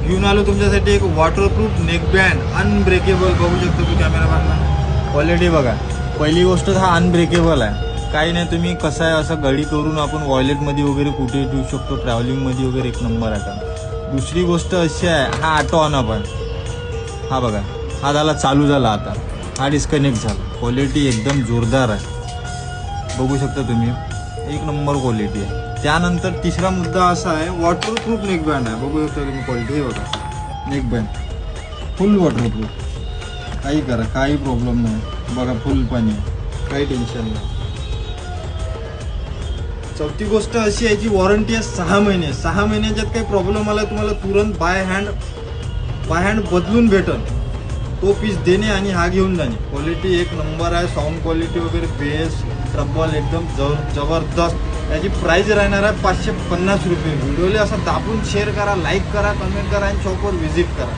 घेऊन आलो तुमच्यासाठी एक वॉटरप्रूफ नेकबँड अनब्रेकेबल. बघू शकतो तू कॅमेरामॅनला. क्वालिटी बघा. पहिली गोष्ट हा अनब्रेकेबल आहे. काही नाही, तुम्ही कसं आहे असं गडी करून आपण वॉलेटमध्ये वगैरे कुठे ठेवू शकतो, ट्रॅव्हलिंगमध्ये वगैरे एक नंबर आहे का. दुसरी गोष्ट अशी आहे, हा ऑटो ऑन अप आहे. हा बघा, हा झाला चालू झाला, आता हा डिस्कनेक्ट झाला. क्वालिटी एकदम जोरदार आहे. बघू शकता तुम्ही, एक नंबर क्वालिटी आहे. त्यानंतर तिसरा मुद्दा असा आहे, वॉटरप्रूफ नेकबँड आहे. बघू शकता तुम्ही क्वालिटी. हे बघा नेकबँड फुल वॉटरप्रूफ. काही करा, काही प्रॉब्लेम नाही. बघा फुल पाणी आहे, काही टेन्शन नाही. चौथी गोष्ट अशी आहे, याची वॉरंटी आहे 6 महिने. 6 महिन्याच्यात काही प्रॉब्लेम आला तुम्हाला तुरंत बाय हँड बदलून भेटल. तो पीस देणे आणि हा घेऊन जाणे. क्वालिटी एक नंबर आहे. साऊंड क्वालिटी वगैरे बेस ट्रबल एकदम जबरदस्त. याची प्राईस राहणार आहे 550 रुपये. व्हिडिओला असं दाबून शेअर करा, लाईक करा, कमेंट करा आणि शॉपवर व्हिजिट करा.